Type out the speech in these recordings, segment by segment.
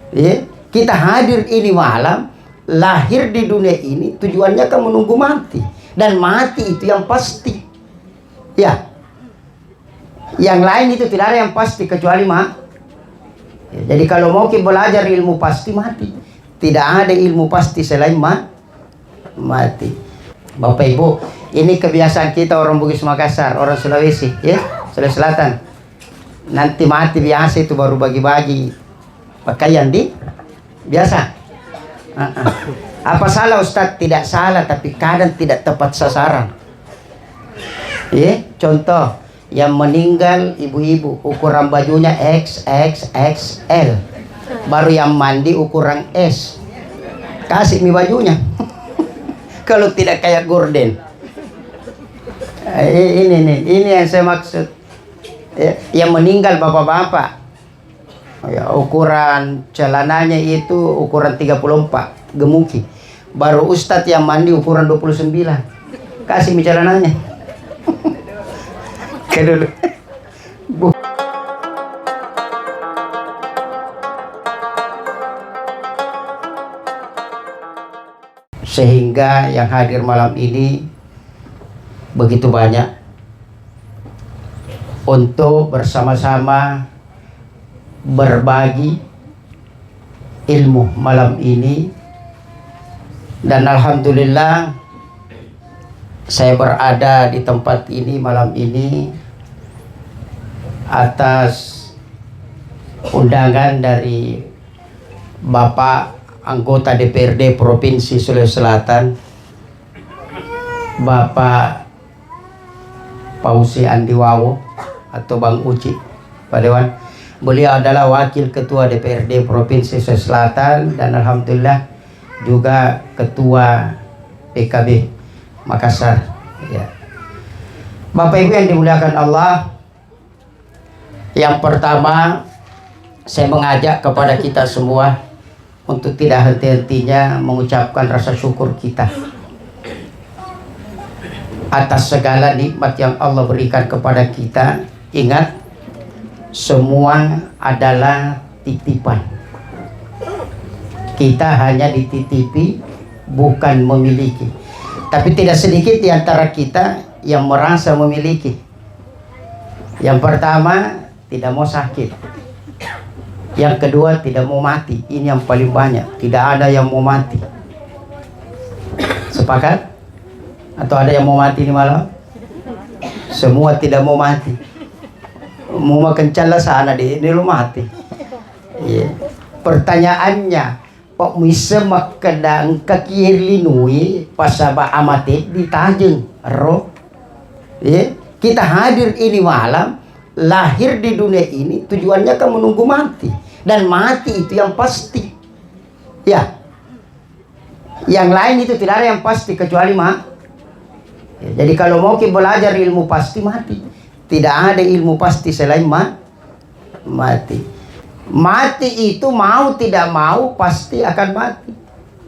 Ya, kita hadir ini malam, lahir di dunia ini tujuannya kan menunggu mati, dan mati itu yang pasti. Ya, yang lain itu tidak ada yang pasti kecuali mati. Ya, jadi kalau mau kita belajar ilmu pasti mati. Tidak ada ilmu pasti selain mati. Bapak Ibu, ini kebiasaan kita orang Bugis Makassar, orang Sulawesi, ya, Sulawesi Selatan. Nanti mati biasa itu baru bagi-bagi pakaian di biasa. Apa salah Ustadz? Tidak salah, tapi kadang tidak tepat sasaran. Ya, contoh yang meninggal ibu-ibu ukuran bajunya XXXL, baru yang mandi ukuran S. Kasih mi bajunya. Kalau tidak kayak gorden. Ini yang saya maksud. Ya, yang meninggal bapak-bapak, ya, ukuran celananya itu ukuran 34 gemuki. Baru Ustadz yang mandi ukuran 29. Kasih mi celananya. Ke dulu. Sehingga yang hadir malam ini begitu banyak untuk bersama-sama berbagi ilmu malam ini. Dan alhamdulillah saya berada di tempat ini malam ini atas undangan dari Bapak anggota DPRD Provinsi Sulawesi Selatan, Bapak Pausi Andiwawo atau Bang Uci Pak Dewan. Beliau adalah Wakil Ketua DPRD Provinsi Sulawesi Selatan dan alhamdulillah juga Ketua PKB Makassar. Ya. Bapak Ibu yang dimuliakan Allah, yang pertama saya mengajak kepada kita semua untuk tidak henti-hentinya mengucapkan rasa syukur kita atas segala nikmat yang Allah berikan kepada kita. Ingat, semua adalah titipan. Kita hanya dititipi, bukan memiliki. Tapi tidak sedikit di antara kita yang merasa memiliki. Yang pertama, tidak mau sakit. Yang kedua, tidak mau mati. Ini yang paling banyak. Tidak ada yang mau mati. Sepakat? Atau ada yang mau mati ini malam? Semua tidak mau mati. Mau makan cala sana di rumah mati. Yeah. Pertanyaannya, Pak Misa makadang kakir linui pasaba amate ditajeng roh. Yeah. Kita hadir ini malam, lahir di dunia ini tujuannya kan menunggu mati, dan mati itu yang pasti. Ya. Yang lain itu tidak ada yang pasti kecuali mati. Ya, jadi kalau mau kita belajar ilmu pasti mati. Tidak ada ilmu pasti selain mati. Mati itu mau tidak mau pasti akan mati.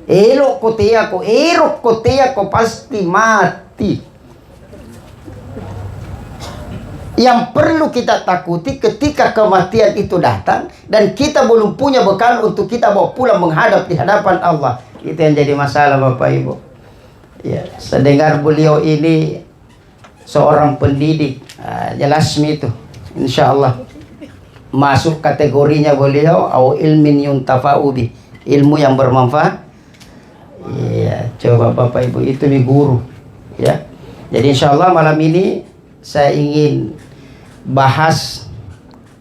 Elok koteako pasti mati. Yang perlu kita takuti ketika kematian itu datang dan kita belum punya bekal untuk kita bawa pulang menghadap di hadapan Allah. Itu yang jadi masalah Bapak Ibu. Ya, sedengar beliau ini seorang pendidik, jelas itu, insya Allah masuk kategorinya beliau au ilmin yuntafa'ubi, ilmu yang bermanfaat. Ya, coba Bapak Ibu, itu nih guru. Ya, jadi insya Allah malam ini saya ingin bahas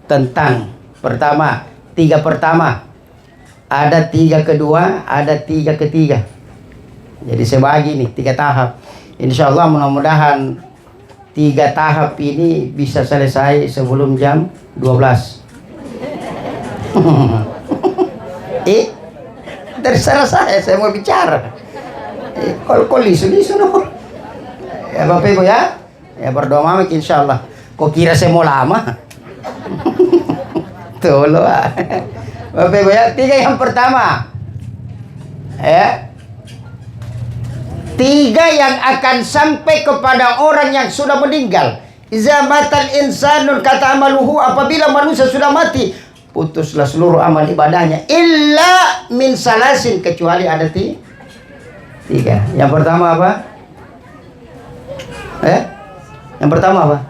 tentang pertama, 3 pertama, ada 3 kedua, ada 3 ketiga. Jadi saya bagi nih 3 tahap. Insya Allah mudah-mudahan 3 tahap ini bisa selesai sebelum jam 12. Terserah saya mau bicara. Kalau lisu-lisu no. Ya Bapak Ibu ya. Ya berdoa mami insya Allah. Kok kira saya mau lama? Tolong. Bapak Ibu ya, 3 yang pertama. Ya. 3 yang akan sampai kepada orang yang sudah meninggal. Iza matal insanun kata amaluhu, apabila manusia sudah mati, putuslah seluruh amal ibadahnya illa min salasin, kecuali ada tiga. Yang pertama apa? Yang pertama apa?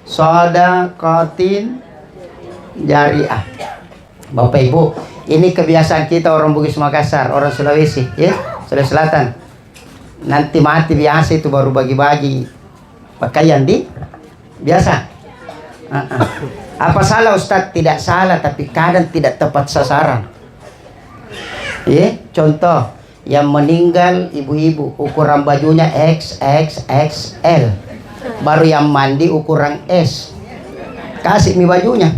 Shadaqatin jariyah. Bapak Ibu, ini kebiasaan kita orang Bugis Makassar, orang Sulawesi, ya, Sulawesi Selatan. Nanti mati biasa itu baru bagi-bagi pakaian di biasa. Apa salah Ustadz? Tidak salah, tapi kadang tidak tepat sasaran. Ya, contoh yang meninggal ibu-ibu ukuran bajunya XXXL, baru yang mandi ukuran S. Kasih mi bajunya.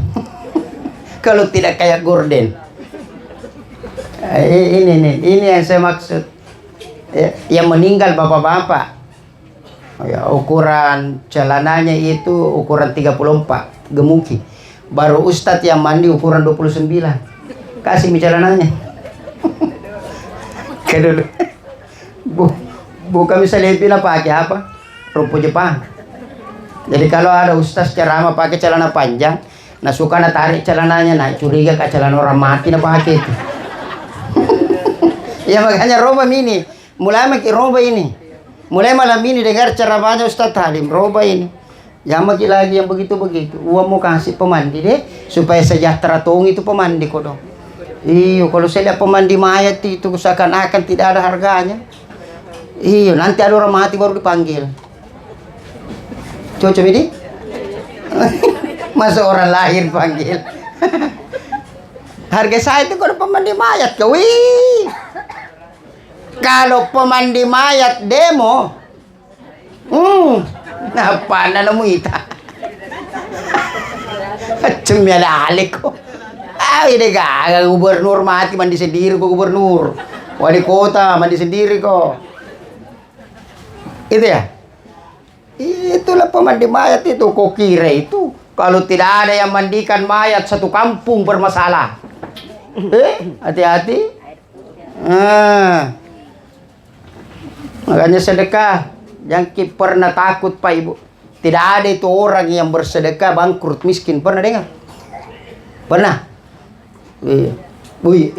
Kalau tidak kayak gorden. Ini yang saya maksud. Yang meninggal bapak-bapak, ya, ukuran celananya itu ukuran 34 gemuki, baru Ustadz yang mandi ukuran 29. Kasih mi celananya. Kedulu bukan misalnya pila pakai apa, rumput Jepang. Jadi kalau ada Ustadz ceramah pakai celana panjang, nah suka na tarik celananya, nah curiga ke celana orang mati na pakai itu. Ya makanya roba mini. Mulai makin roba ini. Mulai malam ini dengar ceramahnya Ustaz Halim, roba ini. Jangan makin lagi yang begitu-begitu. Uang mau kasih pemandi deh, supaya sejahtera tong itu pemandi kok dong. Iyo, kalau saya lihat pemandi mayat itu seakan-akan tidak ada harganya. Iyo, nanti ada orang mati baru dipanggil. Cocok ini? Masa orang lahir panggil. Harga saya itu kalau pemandi mayat, wih. Kalau pemandi mayat demo, apa nanamu ita? Cemia alik kok. Ini gak gubernur mati mandi sendiri kok, gubernur. Wali kota mandi sendiri kok. Itu ya? Itulah pemandi mayat itu. Kok kira itu kalau tidak ada yang mandikan mayat, satu kampung bermasalah. Hati-hati. Makanya sedekah, jangan pernah takut Pak Ibu. Tidak ada itu orang yang bersedekah bangkrut miskin. Pernah dengar? Pernah?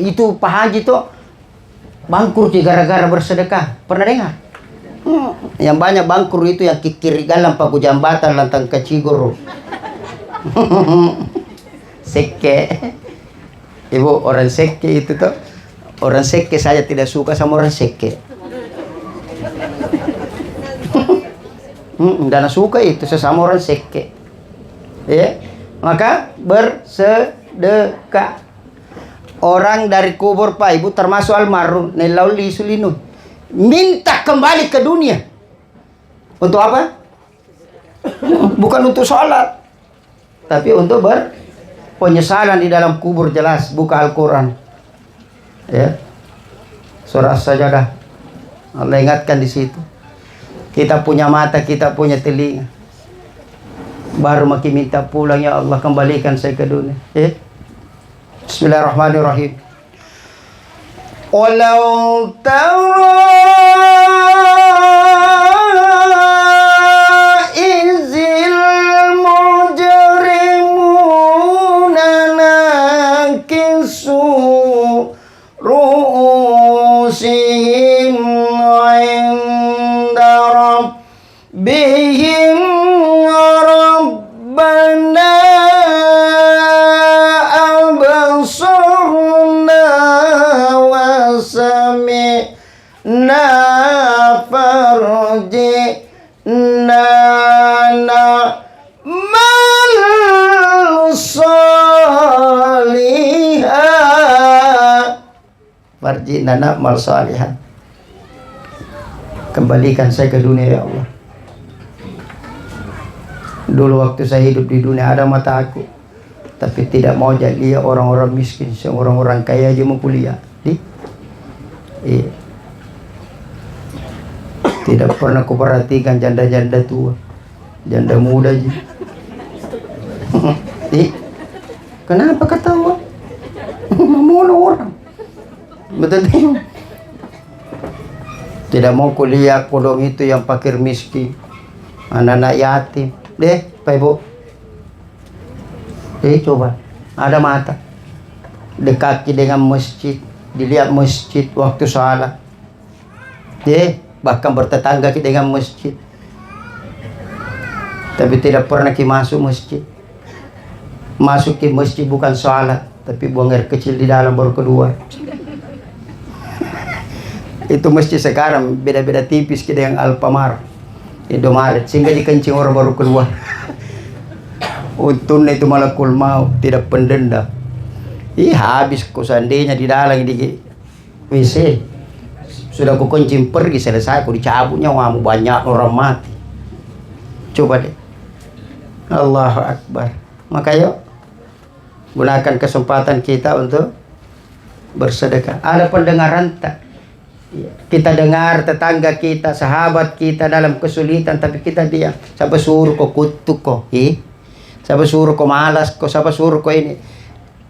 Itu Pak Haji tuh bangkrut gara-gara bersedekah. Pernah dengar? Yang banyak bangkrut itu yang kikiri galang paku jambatan lantang kecigoro. Seke. Ibu, orang seke itu tuh, orang seke saya tidak suka sama orang seke. Dan suka itu sesama orang seke. Ya, maka bersedekah. Orang dari kubur Pak Ibu termasuk almarhum Nelauli Sulinu minta kembali ke dunia. Untuk apa? Bukan untuk sholat, tapi untuk berpenyesalan di dalam kubur. Jelas buka Al-Quran, ya, surah Sajadah. Allah ingatkan di situ. Kita punya mata, kita punya telinga, baru makin minta pulang, ya Allah kembalikan saya ke dunia. Bismillahirrahmanirrahim. Walau tara izil mujrimuna nakisu ru'usihim inda rabbihim rabbana absurna wa sami'na farji'na na'mal salihan. Farji'na na'mal salihan. Kembalikan saya ke dunia, ya Allah. Dulu waktu saya hidup di dunia ada mata aku, tapi tidak mau jadi orang-orang miskin, orang-orang kaya aja mau kuliah. Tidak pernah kuperhatikan janda-janda tua, janda muda aja. Kenapa ketawa? Mau orang, betul. Tidak mau kuliah, kodong itu yang fakir miskin, anak-anak yatim. Deh, Pak Ibu. Coba, ada mata. dekati dengan masjid, dilihat masjid waktu salat, bahkan bertetangga dengan masjid, tapi tidak pernah masuk masjid. Masuk ke masjid bukan salat, tapi buang air kecil di dalam baru keluar. Itu masjid sekarang beda-beda tipis dengan Alfamart, Indomaret, sehingga dikencing orang baru keluar. Untungnya itu malakul maut, tidak pendendam. Habis kok seandainya di dalam di WC. Sudah aku kencing pergi, selesai aku dicabut nyawamu, banyak orang mati. Coba deh. Allahu Akbar. Maka yuk gunakan kesempatan kita untuk bersedekah. Ada pendengaran tak? Kita dengar tetangga kita, sahabat kita dalam kesulitan, tapi kita diam. Siapa suruh kau kutuk kau? Siapa suruh kau malas kau? Siapa suruh kau ini?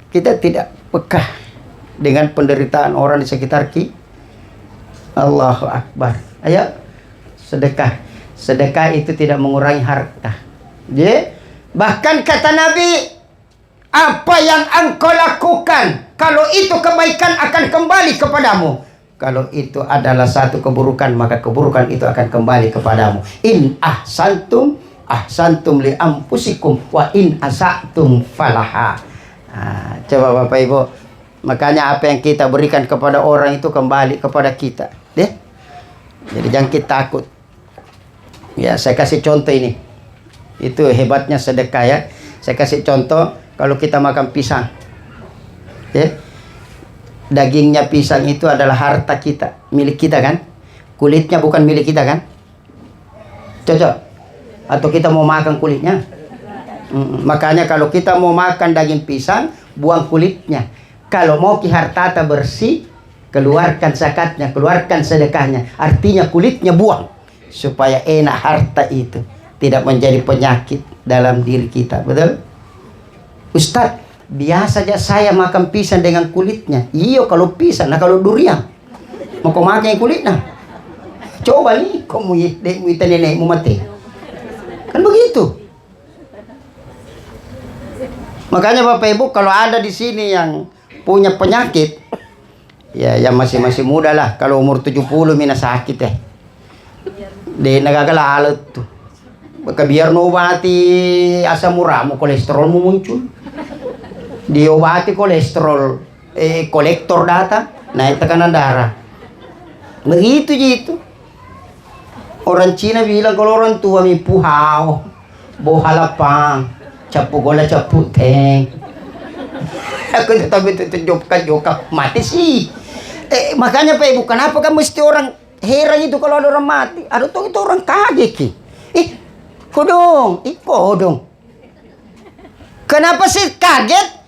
Kita tidak peka dengan penderitaan orang di sekitar kita. Allahu Akbar. Ayo sedekah. Sedekah itu tidak mengurangi harta. Bahkan kata Nabi, apa yang engkau lakukan, kalau itu kebaikan akan kembali kepadamu. Kalau itu adalah satu keburukan, maka keburukan itu akan kembali kepadamu. In ahsantum ahsantum li anfusikum wa in asatum falaha. Coba Bapak Ibu, makanya apa yang kita berikan kepada orang itu kembali kepada kita. Jadi jangan kita takut. Ya, saya kasih contoh ini. Itu hebatnya sedekah ya. Saya kasih contoh, kalau kita makan pisang, dagingnya pisang itu adalah harta kita, milik kita kan? Kulitnya bukan milik kita kan? Cocok? Atau kita mau makan kulitnya? Makanya kalau kita mau makan daging pisang, buang kulitnya. Kalau mau ki hartata bersih, keluarkan zakatnya, keluarkan sedekahnya. Artinya kulitnya buang, supaya enak harta itu, tidak menjadi penyakit dalam diri kita. Betul? Ustadz, biasa saja saya makan pisang dengan kulitnya. Iya kalau pisang, nah kalau durian mau kau makan yang kulitnya. Coba nih, kamu itu nenekmu mati. Kan begitu. Makanya Bapak Ibu, kalau ada di sini yang punya penyakit, ya yang masih muda lah, kalau umur 70 mina sakit Dia nagagalalat tuh. Baka biar obati asam uratmu, kolesterolmu muncul. Diobati kolesterol, kolektor data, naik tekanan darah. Begitu gitu. Orang Cina bilang kalau orang tua mi puhao, bohalapang, capu gola capu teng. Aku tapi itu jokap mati sih. Makanya Pak Ibu, kenapa kan mesti orang heran itu kalau ada orang mati? Ada tuh itu orang kaget ki. Kodong. Kenapa sih kaget?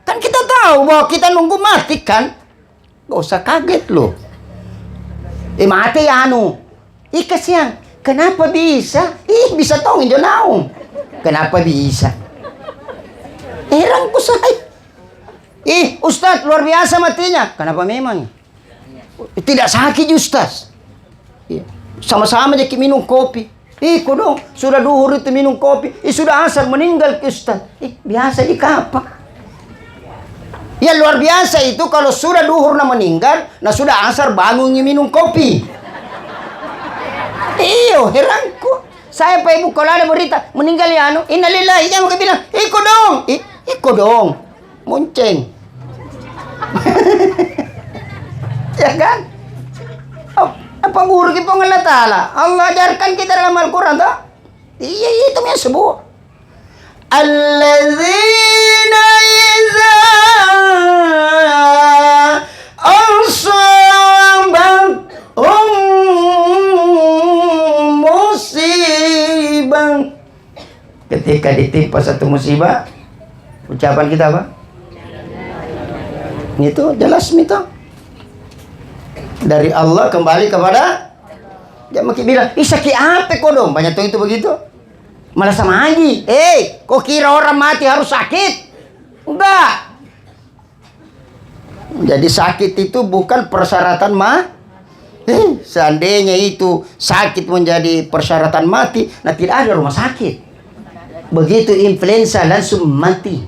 Kan kita tahu bahwa kita nunggu mati kan? Gak usah kaget loh. Mati anu. Kasihan. Kenapa bisa? Bisa tongin jo naong. Kenapa bisa? Heran ko say. Ustaz luar biasa matinya. Kenapa memang? Tidak sakit Ustaz. Sama-sama aja minum kopi. Kodong, sudah duhur itu minum kopi. Sudah asar meninggal Ustaz. Biasa di kapak. Ya luar biasa itu kalau sudah duhur na meninggal, nah sudah asar bangun minum kopi. Heranku. Saya Pak Ibu kalau ada berita meninggal ya innalillahi, jangan mau bilang, kodong. Munceng. Ya kan? Apa guru kita Allah Ta'ala? Allah ajarkan kita dalam Al-Quran tak? Iya itu yang sebut. Alladzina iza asabat musibah. Ketika ditimpa satu musibah, ucapan kita apa? Itu jelas itu. Dari Allah kembali kepada dia makin bilang, sakit apa kok dong? Banyak tuh itu begitu. Malah sama Haji. Kok kira orang mati harus sakit? Enggak. Jadi sakit itu bukan persyaratan seandainya itu sakit menjadi persyaratan mati, nah tidak ada rumah sakit. Begitu influenza langsung mati.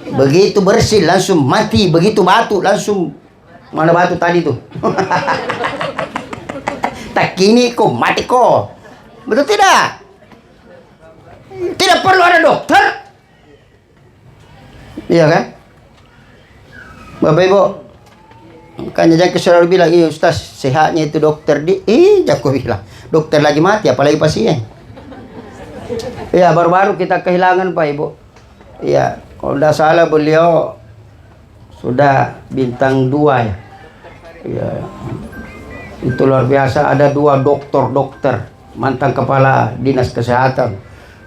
Begitu bersih langsung mati, begitu batu langsung mana batu tadi tuh. Tak kini kok mati kok. Betul tidak? Tidak perlu ada dokter. Iya kan? Bapak Ibu, kan jangan selalu bilang, iya Ustaz sehatnya itu dokter di, aku bilang dokter lagi mati apalagi pasien. Ya baru-baru kita kehilangan Pak Ibu. Ya kalau tidak salah beliau sudah bintang 2 ya. Ya itu luar biasa, ada 2 dokter mantan kepala dinas kesehatan.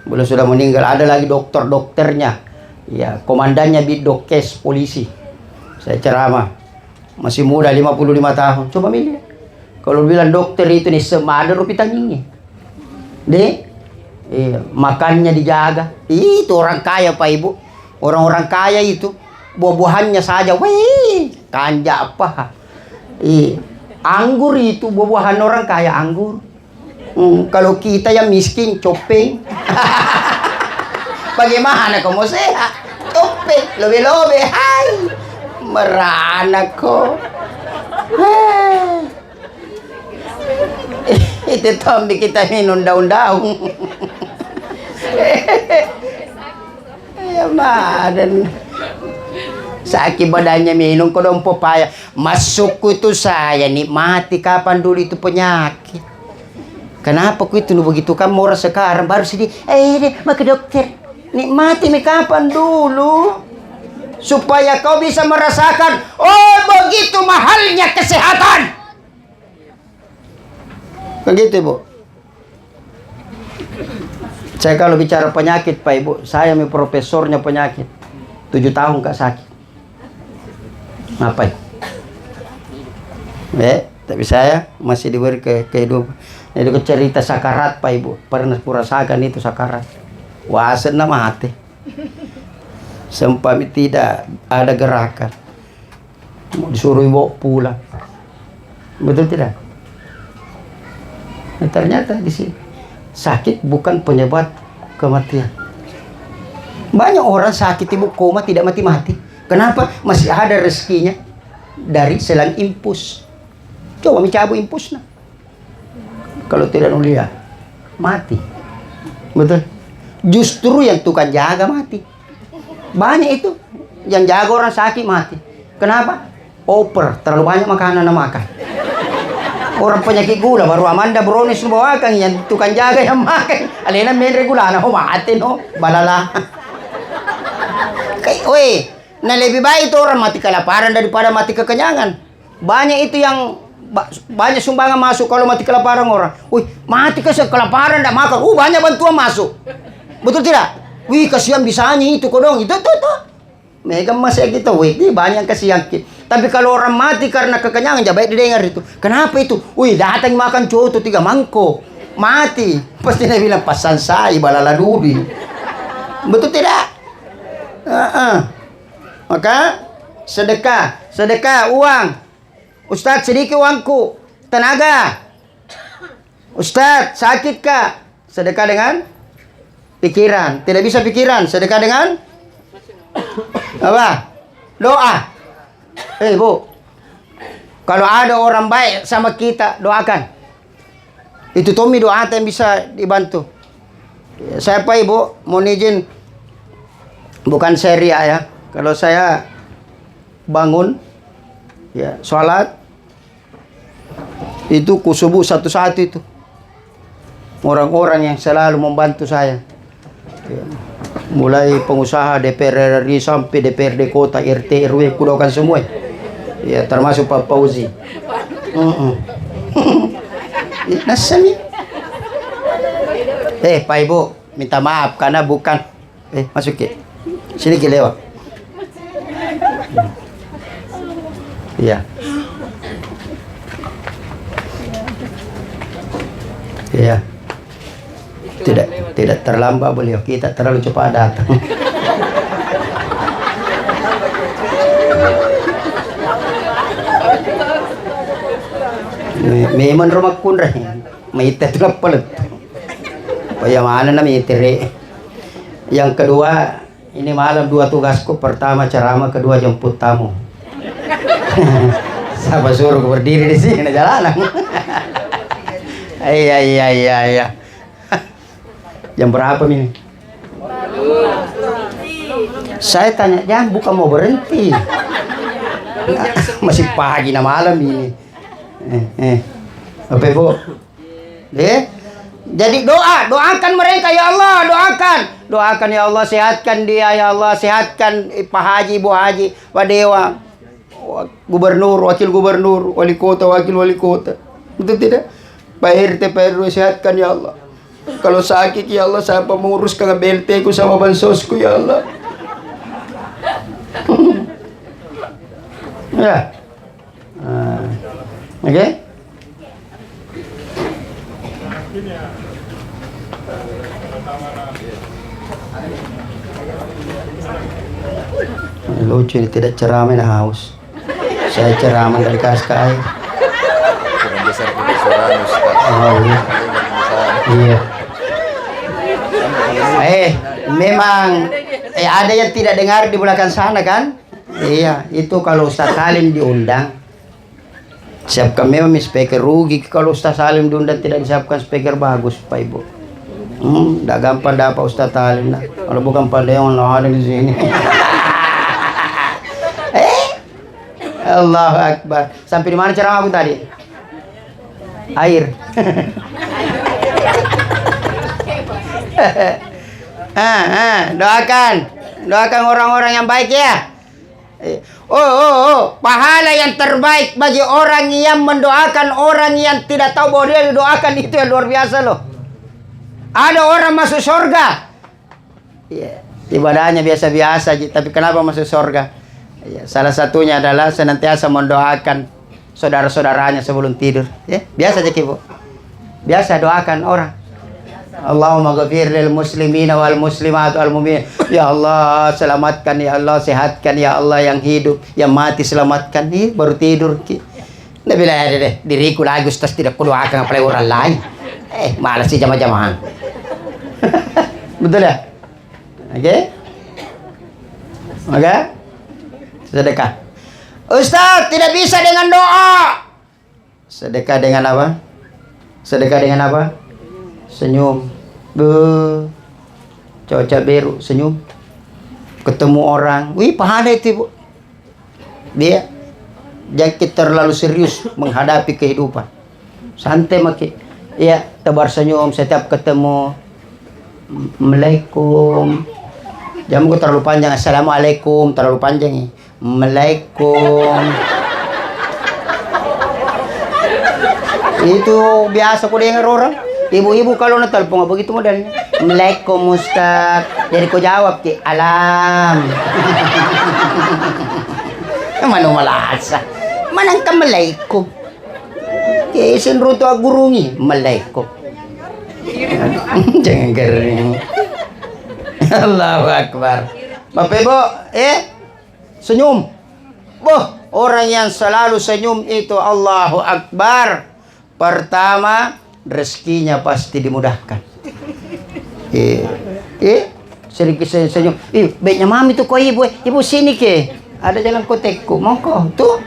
Beliau sudah meninggal. Ada lagi dokternya. Ya komandannya Bidokes polisi. Saya ceramah, masih muda 55 tahun. Coba milih. Kalau bilang dokter itu nih semada rupi tanginya. Deh, makannya dijaga. Itu orang kaya Pak Ibu. Orang-orang kaya itu buah-buahannya saja. Wih, kanja apa? Anggur itu buah-buahan orang kaya anggur. Kalau kita yang miskin copeng. Bagaimana kamu sehat? Copeng, lobe-lobe. Hai. Merana ko. Itu tombi kita minum daun-daun. Ya madan. Sakit badannya minum kodong pepaya. Masuk itu saya nikmati kapan dulu itu penyakit. Kenapa ku itu begitu kan murah sekarang baru sedih. Mau ke dokter. Nikmati kapan dulu. Supaya kau bisa merasakan, oh begitu mahalnya kesehatan. Begitu Bu. Saya kalau bicara penyakit Pak Ibu, saya profesornya penyakit. 7 tahun Kak sakit. Ngapain? Tapi saya masih diberi kehidupan. Itu cerita sakarat Pak Ibu. Pernah kurasakan itu sakarat. Wasen nama hati. Sempami tidak ada gerakan, mau disuruh bawa pulang, betul tidak? Nah, ternyata di sini sakit bukan penyebab kematian. Banyak orang sakit ibu koma tidak mati-mati. Kenapa? Masih ada rezekinya dari selang impus. Coba mencabut impus nah. Kalau tidak mulia mati, betul. Justru yang tukang jaga mati. Banyak itu yang jaga orang sakit mati. Kenapa? Over, terlalu banyak makanan makan. Orang penyakit gula baru Amanda brownies bawakan yang tukang jaga yang makan. Alena main regulana mati no balala. Nah lebih baik itu orang mati kelaparan daripada mati kekenyangan. Banyak itu yang banyak sumbangan masuk kalau mati kelaparan orang. Mati kelaparan tidak makan. Banyak bantuan masuk. Betul tidak? Kasihan bisanya itu kodong itu. Mereka masih kita, ini banyak kasihan. Tapi kalau orang mati karena kekenyangan, jangan baik didengar itu. Kenapa itu? Datang makan coto 3 mangkok, mati. Pasti dia bilang pasan saya balala dubi. Betul tidak? Maka sedekah uang. Ustaz sedikit uangku, tenaga. Ustaz sakit kak, sedekah dengan pikiran. Tidak bisa pikiran, sedekah dengan apa? Doa. Bu, kalau ada orang baik sama kita, doakan. Itu Tommy doa yang bisa dibantu. Saya Pak Ibu mau izin, bukan syariah ya. Kalau saya bangun ya sholat itu kusubuh satu-satu itu orang-orang yang selalu membantu saya. Mulai pengusaha DPR RI sampai DPRD kota, RT RW kudokan semua ya, termasuk Pak Fauzi. Nasami Pak Ibu minta maaf karena bukan masuk ke sini ke lewat iya tidak terlambat beliau, kita terlalu cepat datang. Memang rumah kunra may tetrapal. Payamanan na may tire. Yang kedua ini malam 2 tugasku. Pertama ceramah, kedua jemput tamu. Siapa suruh berdiri di sini jalanan? Iya. Jam berapa ini? Saya tanya jam, bukan mau berhenti. Masih pagi na malam ini. Apa Bu? Jadi doakan mereka ya Allah, doakan ya Allah, sehatkan dia ya Allah, sehatkan Pak Haji, Ibu Haji, Pak Dewa, Gubernur, Wakil Gubernur, Wali Kota, Wakil Wali Kota. Betul tidak? Pak RT, Pak RW, sehatkan ya Allah. Kalau sakit ya Allah, siapa mengurus ke BLT ku sama bansosku ya Allah. Ya. Oke. Lucu ini, tidak ceramah dan haus. Saya ceramah dari kasih air. Oh iya. Memang ada yang tidak dengar di belakang sana kan? Iya, itu kalau Ustaz Salim diundang. Siapkan memang speaker, rugi kalau Ustaz Salim diundang tidak disiapkan speaker bagus Pak Ibu. Tidak gampang dapat Ustaz Salim. Nah. Kalau bukan Pak Leon lah ada di sini. Allahu Akbar. Sampai di mana ceramah aku tadi? Air. Doakan orang-orang yang baik ya. Pahala yang terbaik bagi orang yang mendoakan orang yang tidak tahu bahwa dia didoakan, itu yang luar biasa loh. Ada orang masuk surga, ibadahnya biasa-biasa, tapi kenapa masuk surga? Salah satunya adalah senantiasa mendoakan saudara-saudaranya sebelum tidur. Biasa aja Bu. Biasa doakan orang. Allahumma ghafir lil muslimina wal muslimat wal mu'minin. Ya Allah, selamatkan ya Allah, sehatkan ya Allah yang hidup, yang mati selamatkan. Nih baru tidur. Nggak bilang deh, diriku lagi Ustaz tidak kudoakan apalagi orang lain. Malas sih jamaah-jamaah. Betul ya? Oke? Sedekah. Ustaz, tidak bisa dengan doa. Sedekah dengan apa? Sedekah dengan apa? Senyum. Cuaca biru, senyum. Ketemu orang. Wih, pahala itu, Bu. Dia jangan terlalu serius menghadapi kehidupan. Santai makin. Ya, tebar senyum setiap ketemu. Assalamualaikum. Jangan terlalu panjang. Assalamualaikum, terlalu panjang ya. Assalamualaikum. Itu biasa kok dengar orang. Ibu-ibu kalau ngetelepon begitu modelnya. Assalamualaikum Ustaz. Jadi kau jawab ke alam. Mana malasa? Mana Assalamualaikum? Kesin ruto agurungi. Assalamualaikum. Jangan kering. Allahu Akbar. Bapak Ibu, senyum. Orang yang selalu senyum itu Allahu Akbar. Pertama, rezekinya pasti dimudahkan. Sedikit senyum. Baiknya mami tuh kok ibu. Ibu sini ke. Ada jalan kotekku. Mau kok. Tuh.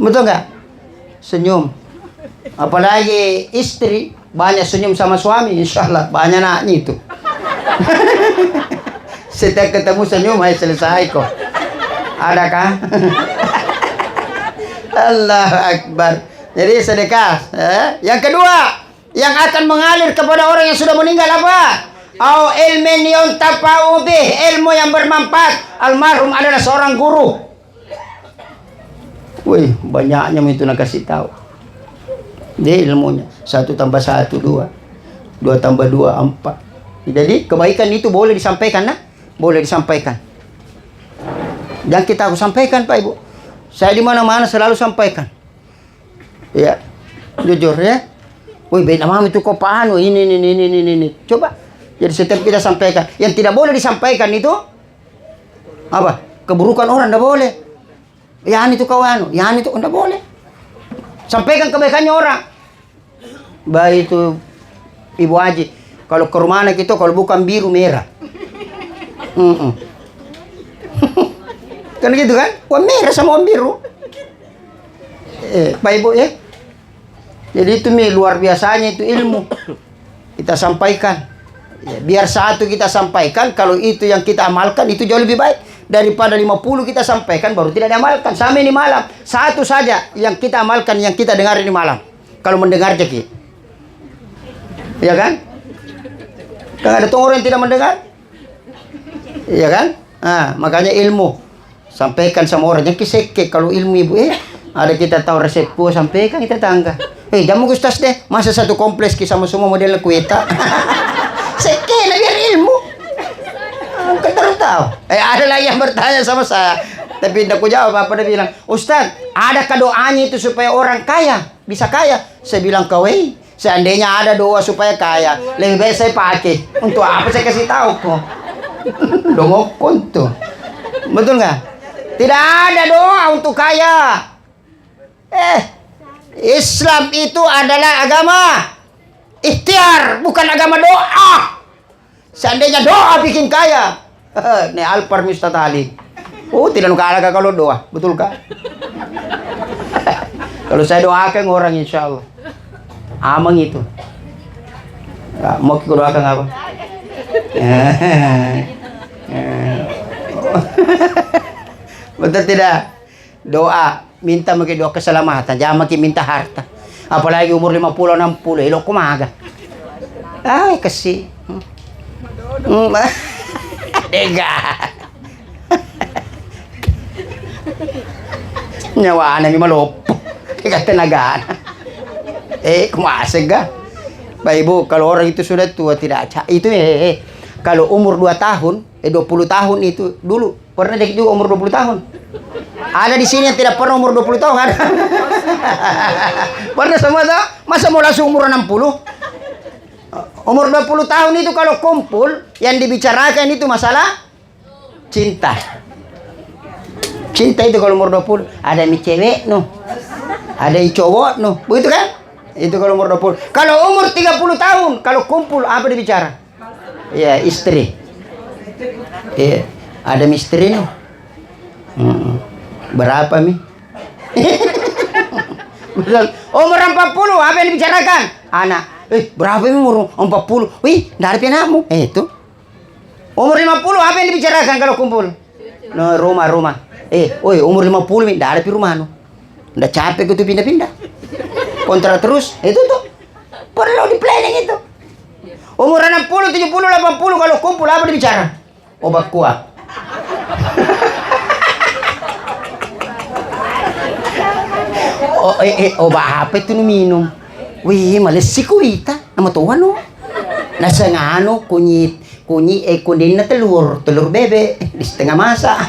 Betul nggak? Senyum. Apalagi istri banyak senyum sama suami, insyaallah banyak anaknya itu. Setiap ketemu senyum, hai selesai kok. Adakah? Allahu Akbar. Jadi sedekah. Yang kedua, yang akan mengalir kepada orang yang sudah meninggal apa? Au ilmin yuntafa'u bih, ilmu yang bermanfaat. Almarhum adalah seorang guru. Wih, banyaknya itu nak kasih tahu. Dia ilmunya 1 tambah 1 2, 2 tambah 2 4. Jadi kebaikan itu boleh disampaikan, nah? Boleh disampaikan. Dan kita aku sampaikan Pak Ibu. Saya di mana-mana selalu sampaikan. Ya, jujur ya. Wih, baik nama itu kok paham ini. Coba. Jadi setiap kita sampaikan. Yang tidak boleh disampaikan itu apa? Keburukan orang tidak boleh. Ya itu kawan, ya itu tidak boleh. Sampaikan kebaikannya orang. Baik itu Ibu Haji. Kalau ke rumah anak itu kalau bukan biru merah. Kan gitu kan? Warna merah sama warna biru. Pak Ibu ya. Jadi itu luar biasanya itu ilmu. Kita sampaikan. Ya, biar satu kita sampaikan, kalau itu yang kita amalkan itu jauh lebih baik daripada 50 kita sampaikan baru tidak diamalkan. Sama ini malam, satu saja yang kita amalkan, yang kita dengar ini malam. Kalau mendengar jadi, ya kan? Kan ada orang yang tidak mendengar, ya kan? Nah, makanya ilmu sampaikan sama orang. Jangan kiseke kalau ilmu ibu ada kita tahu resep buah sampaikan kita tangga. Jamu Gustas deh, masa satu kompleks sama semua model kuita. Seke lah biar ilmu. Kita terus tahu. Ada lagi yang bertanya sama saya, tapi tidak ku jawab apa dia bilang. Ustaz, adakah doanya itu supaya orang kaya bisa kaya? Saya bilang kawai. Seandainya ada doa supaya kaya, lebih baik saya pakai. Untuk apa saya kasih tahu kok? Dongokon tuh. Betul nggak? Tidak ada doa untuk kaya. Islam itu adalah agama ikhtiar, bukan agama doa. Seandainya doa bikin kaya, nih Alpar Mista Tali. Tidak nuka kalau doa, betul kah? Kalau saya doakan orang insya Allah amang itu. Mau kita doakan apa? Betul tidak? Doa, minta mungkin doa keselamatan, jangan makin minta harta. Apalagi umur 50 60, elok kumaga. Kasih. Dega. Nyawa na malop. Ika tenagaan. Kumasag ka. Pak Ibu, kalau orang itu sudah tua tidak itu kalau umur 2 tahun, 20 tahun itu dulu pernah dek juga umur 20 tahun. Ada di sini yang tidak pernah umur 20 tahun kan? Pernah semua tuh? Masa mau langsung umur 60? Umur 20 tahun itu kalau kumpul yang dibicarakan itu masalah cinta. Cinta itu kalau umur 20 ada mi cewek no. Ada i cowok no. Begitu kan? Itu kalau umur 20. Kalau umur 30 tahun kalau kumpul apa dibicara? Ya, istri. Ada misteri no. Berapa mi? Umur 40 apa yang dibicarakan? Anak. Berapa mi umur 40? Wih, dari anakmu. Itu. Umur 50 apa yang dibicarakan kalau kumpul? No, rumah. Umur 50 mi, dari rumah no. Udah capek gitu pindah-pindah. Kontrak terus, itu tuh. Perlu di planning itu. Umur 60, 70, 80 kalau kumpul apa dibicara? Obat kuat. Obat apa itu minum? Wih, males si kuita nama tuan no. Nasa ngano kunyit kunin na telur bebe di setengah masa.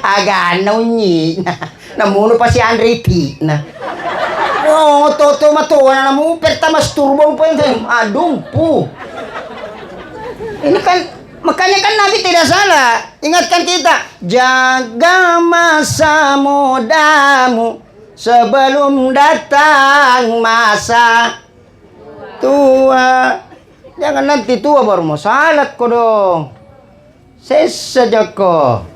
Agak naunyi. Namuno pa si Andre P. Toto matuwa na namu pertama turbo pa yung adumpu. Ini kan makanya kan Nabi tidak salah. Ingatkan kita, jaga masa mudamu sebelum datang masa tua. Jangan nanti tua baru mau salat ko dong. Saja ko.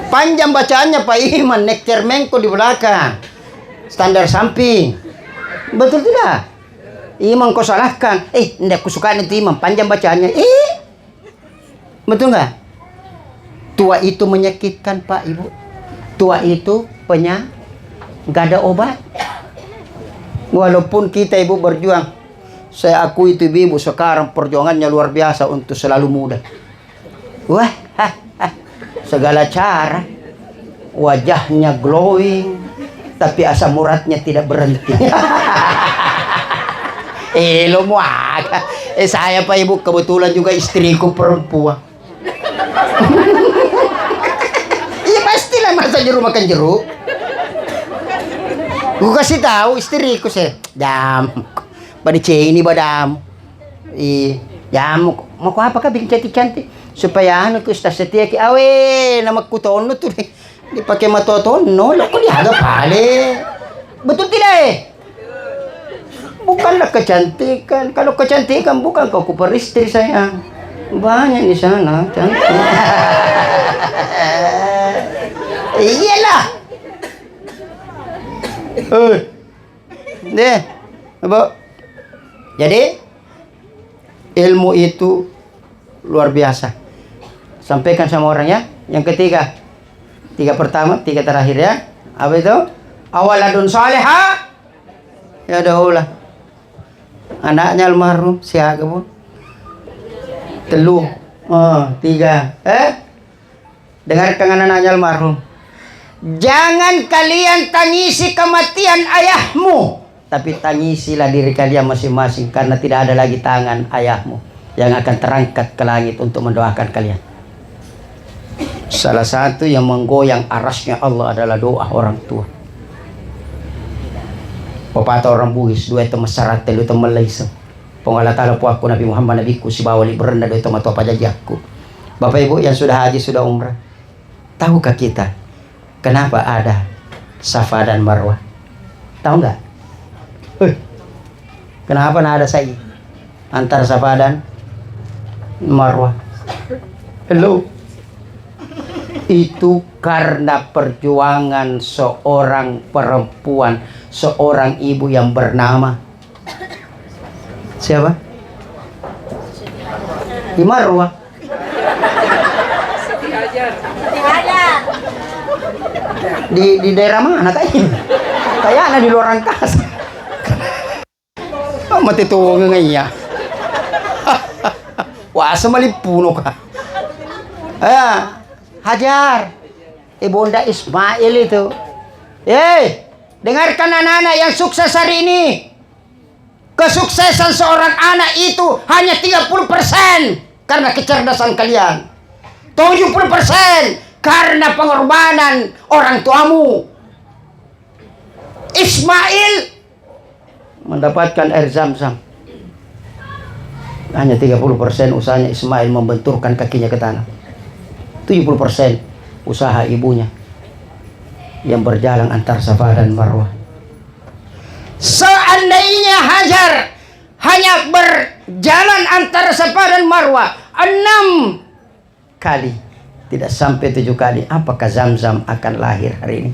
Panjang bacaannya Pak Iman, nek cermengko di belakang. Standar samping. Betul tidak? Imam kau salahkan. Ndak kusukaan itu imam, panjang bacaannya. Betul nggak? Tua itu menyakitkan Pak Ibu. Tua itu nggak ada obat. Walaupun kita Ibu berjuang, saya akui itu ibu sekarang perjuangannya luar biasa untuk selalu muda. Wah, segala cara, wajahnya glowing, tapi asam uratnya tidak berhenti. Lo mau agak. Saya Pak Ibu kebetulan juga istriku perempuan. Iya pastilah masa jeruk makan jeruk. Gue kasih tahu istriku saya, jam, pada ini badam, jam, mau apa kah bikin cantik supaya ku Ustaz setia ki awe nama ku tono tuh dipakai mata tono, lo kok dihaga pale, betul tidak Bukanlah kecantikan, kalau kecantikan bukan kau ku peristri sayang. Banyak di sana, cantik. Iyalah. Deh, apa? Jadi ilmu itu luar biasa. Sampaikan sama orang ya. Yang ketiga, tiga pertama, tiga terakhir ya. Apa itu? Awaladun salihah. Ya daulah. Anaknya almarhum siapa pun. Telu. Oh, tiga. Dengarkan anaknya almarhum. Jangan kalian tangisi kematian ayahmu, tapi tangisilah diri kalian masing-masing, karena tidak ada lagi tangan ayahmu yang akan terangkat ke langit untuk mendoakan kalian. Salah satu yang menggoyang arasnya Allah adalah doa orang tua. Pepatah orang Bugis, dua itu masyarakat, dua itu Malaysia. Pengalat ta'ala puaku Nabi Muhammad nabiku si bawali berenda dua itu matua pajajaku. Bapak Ibu yang sudah haji, sudah umrah, tahukah kita kenapa ada Safa dan Marwah? Tahu nggak? Kenapa ada sa'i antara Safa dan Marwah? Hello. Itu karena perjuangan seorang perempuan, seorang ibu yang bernama siapa? Marwah. Di daerah mana kayaknya? Kayaknya di luar angkasa. Mati tuh ngenya. Wah, semalipuno ka. Hajar. Ibunda Ismail itu. Dengarkan anak-anak yang sukses hari ini. Kesuksesan seorang anak itu hanya 30% karena kecerdasan kalian. 70% karena pengorbanan orang tuamu. Ismail mendapatkan air Zam-Zam. Hanya 30% usahanya Ismail membenturkan kakinya ke tanah. 70% usaha ibunya yang berjalan antar Safa dan Marwah. Seandainya Hajar hanya berjalan antara Safa dan Marwah 6 kali, tidak sampai 7 kali, apakah Zam-Zam akan lahir hari ini?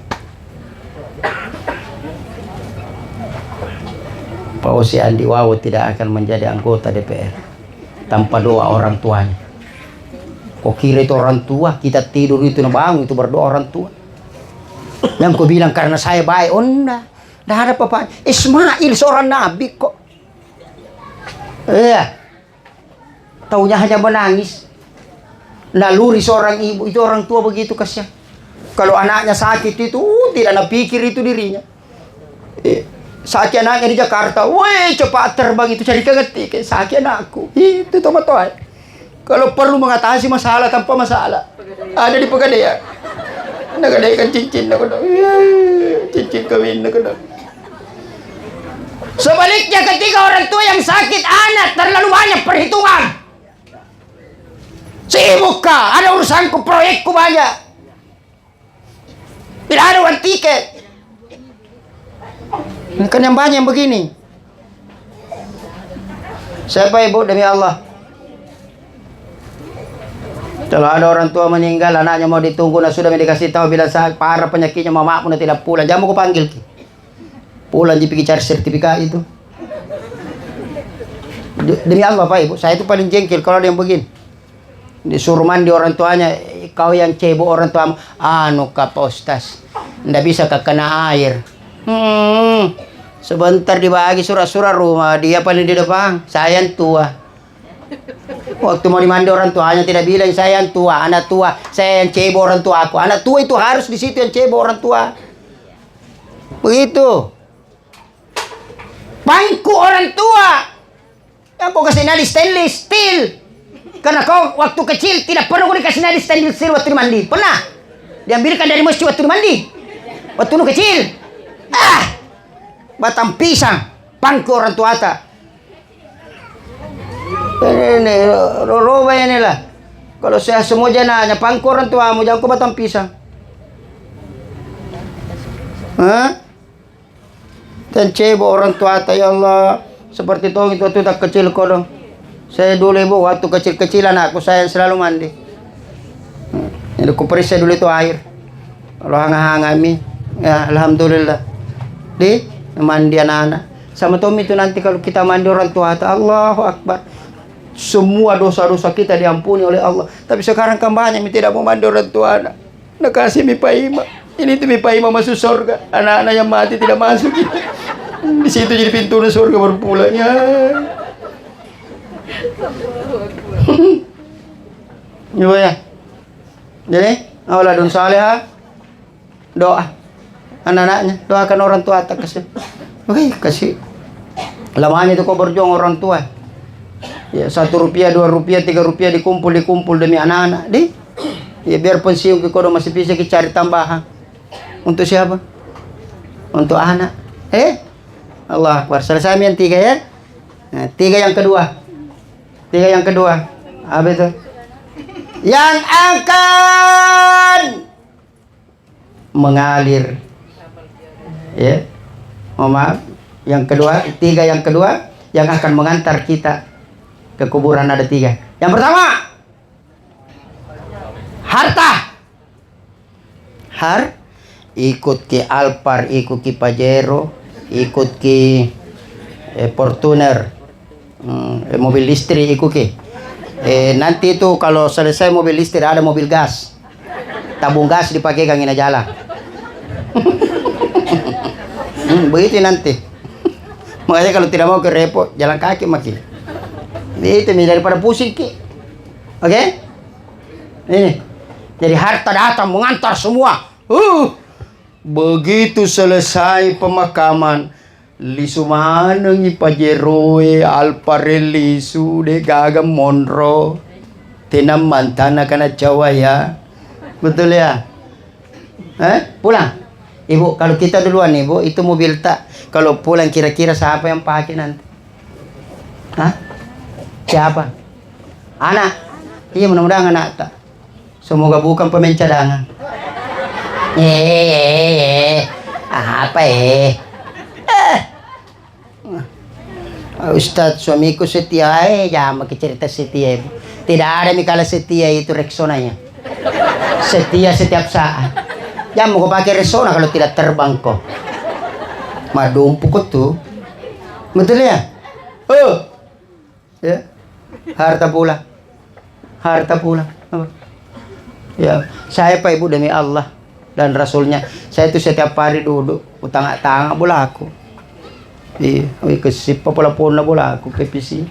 Pak Osi Andi Wawo tidak akan menjadi anggota DPR tanpa doa orang tuanya. Kok kira itu orang tua? Kita tidur itu bangun itu berdoa orang tua. Yang kau bilang karena saya baik, oh enggak ada apa-apa. Ismail seorang nabi kok. Taunya hanya menangis. Naluri seorang ibu, itu orang tua begitu kasihan. Kalau anaknya sakit itu tidak napikir itu dirinya. Sakit anaknya di Jakarta, woi cepat terbang itu cari kegetik. Sakit anakku, itu tomat-tomat. Kalau perlu mengatasi masalah tanpa masalah, ada di Pegadaian. Nagadaikan cincin aku dong. Cincin kawin aku dong. Sebaliknya ketika orang tua yang sakit, anak terlalu banyak perhitungan. Sibuk kah? Ada urusanku, proyekku banyak. Tidak ada uang tiket. Kan yang banyak yang begini. Siapa ibu demi Allah? Kalau ada orang tua meninggal, anaknya mau ditunggu, sudah dikasih tahu bila saat parah penyakitnya mamamu tidak pulang, jangan aku panggil. Pulang pergi cari sertifikat itu. Demi Allah Pak Ibu, saya itu paling jengkel kalau ada yang begini. Disuruh mandi orang tuanya, kau yang cebok orang tuamu, Kak Pak Ustaz, ndak bisa kena air. Sebentar dibagi surat-surat rumah, dia paling di depan, saya yang tua. Waktu mau dimandi orang tuanya tidak bilang saya yang tua, anak tua, saya yang cebok orang tua aku. Anak tua itu harus di situ yang cebok orang tua. Begitu. Bangku orang tua yang kau kasih nadi stainless steel. Karena kau waktu kecil tidak pernah kau dikasih nadi stainless steel waktu mandi. Pernah? Diambilkan dari masjid waktu mandi. Waktu lu kecil. Batang pisang. Bangku orang tua tak. Ini roba ini lah. Kalau saya semua jananya pangku orang tuamu, jangan kau batang pisang. Dan cebok orang tua, ya Allah, seperti itu tak kecil kau dong. Saya dulu ibu waktu kecil-kecilan aku saya selalu mandi. Jadi aku periksa dulu itu air. Kalau hangat-hangami, ya alhamdulillah. Di mandi anak-anak. Sama Tommy itu nanti kalau kita mandi orang tua, Allahu Akbar. Semua dosa-dosa kita diampuni oleh Allah. Tapi sekarang kan banyak yang tidak mau mandi orang tua anak. Nak kasih mipa ima. Ini tuh mipa ima masuk surga. Anak-anak yang mati tidak masuk. Di situ jadi pintu surga baru pulang. Ya. Coba ya. Jadi, auladun salihah, doa anak-anaknya, doakan orang tua tak kasih. Oke, kasih. Lamanya itu kau berjuang orang tua. Ya, 1 rupiah, 2 rupiah, 3 rupiah dikumpul demi anak-anak. Ya biar pensiun kau masih bisa cari tambahan. Untuk siapa? Untuk anak. Allah Akbar. Selesai yang 3 ya. Nah, 3 yang kedua. 3 yang kedua. Apa itu? Yang akan mengalir. Ya. Oh, maaf. Yang kedua, 3 yang kedua yang akan mengantar kita ke kuburan ada 3. Yang pertama, harta. Ikut ke Alphard, ikut ke Pajero, ikut ke Fortuner, mobil listrik ikut ke. Nanti itu kalau selesai mobil listrik ada mobil gas, tabung gas dipakai gangina jalan. Begitu nanti. Makanya kalau tidak mau ke repot jalan kaki makin. Itu daripada pusing ki. Oke? Ini. Jadi harta datang mengantar semua. Begitu selesai pemakaman, lisu maneng ipajeroe alpare lisu de gagam monro. Tenam mantana kana Jawa ya. Betul ya? Pulang. Ibu, kalau kita duluan ibu, itu mobil tak. Kalau pulang kira-kira siapa yang pakai nanti? Siapa? Anak. Iya, mudah-mudahan anak tak. Semoga bukan pemain cadangan. Apa Ustadz, suamiku setia. Jangan pakai cerita setia ibu. Tidak ada mikala setia itu Rexonanya. Setia setiap saat. Jangan mau pakai Rexona kalau tidak terbang kok. Madumpu kok tuh. Betul ya? Ya. Harta pula. Ya, saya Pak Ibu demi Allah dan Rasulnya, saya itu setiap hari duduk utang-tangga bola aku. Kesip pola bola aku PPC.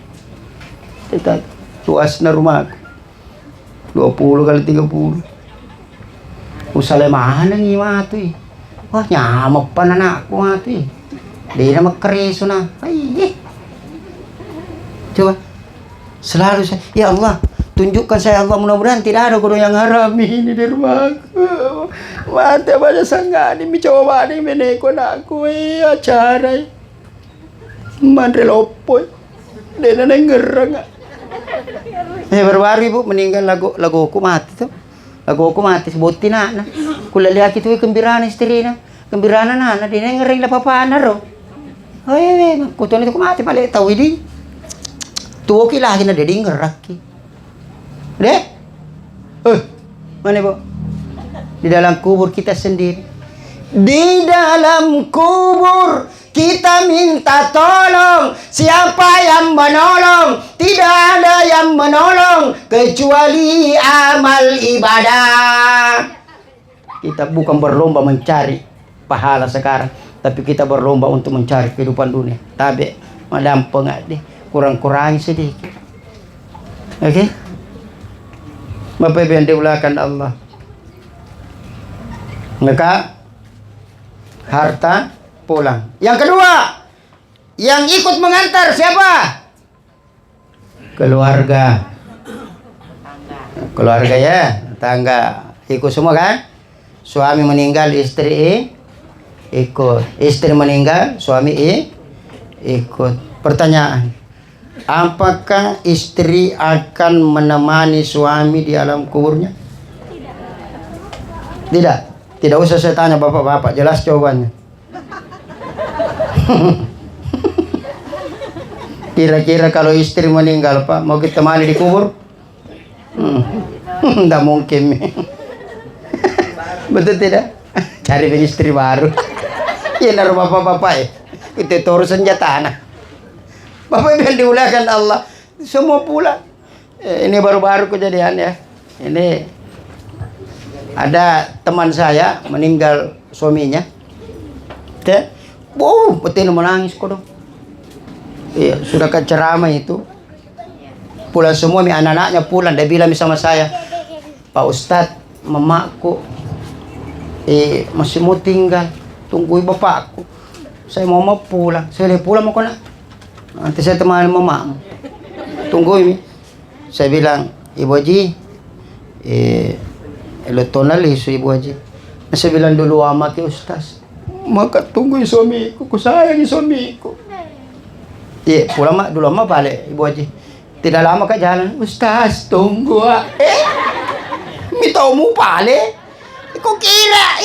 Kita luasnya rumah 20 kali 30. Usale mana nih mati. Wah, nyamak pa anakku mati. Di na magkareso na. Coba selalu saya, ya Allah, tunjukkan saya Allah, mudah-mudahan tidak ada guru yang haram ini di rumahku. Mati banyak sanggani, coba nih meneko aku acara. Mandre lopoy. Dena nenggerang. Baru-baru ibu meninggal lagu aku mati tuh. Lagu aku mati sebutin na. Kula lihat itu gembiraan istri na. Gembiraan na di nengering la papana ro. Kuton itu mati pala tahu ini. Tuo ki lagi na deding ngeraki. Deh. Mana ibu? Di dalam kubur kita sendiri. Di dalam kubur kita minta tolong. Siapa yang menolong? Tidak ada yang menolong kecuali amal ibadah. Kita bukan berlomba mencari pahala sekarang, tapi kita berlomba untuk mencari kehidupan dunia. Tapi madam pengak deh, kurang-kurangi sedikit. Oke? Bapak Ibu yang dimuliakan Allah. Maka harta pulang. Yang kedua, yang ikut mengantar siapa? Keluarga. Keluarga ya, tangga. Ikut semua kan? Suami meninggal, istri ikut. Istri meninggal, suami ikut. Pertanyaan, apakah istri akan menemani suami di alam kuburnya? Tidak. Tidak usah saya tanya bapak-bapak, jelas jawabannya. Kira-kira kalau istri meninggal, Pak, mau kita temani di kubur? Nggak mungkin. Betul tidak? Cari istri baru. Ya naruh bapak-bapak ya. Itu turun senjata anak. Bapak yang diulakan Allah. Semua pulang. Ini baru-baru kejadian ya. Ini ada teman saya meninggal suaminya. Betul menangis kok dong. Iya, sudah kan ceramah itu. Pulang semua, anak-anaknya pulang. Dia bilang sama saya, Pak Ustadz, mamaku masih mau tinggal. Tungguin bapakku. Saya mau pulang. Saya pulang mau kena. Nanti saya temani mamamu. Tungguin. Saya bilang, Ibu Haji, lo tonal isu Ibu Haji. Saya bilang dulu sama ke Ustaz. Maka tungguin suamiku, ku sayangi suamiku. Iya, pulang mak, dulu sama balik Ibu Haji. Tidak lama ke jalan, Ustaz, tunggu. Minta mu balik. Kok kira,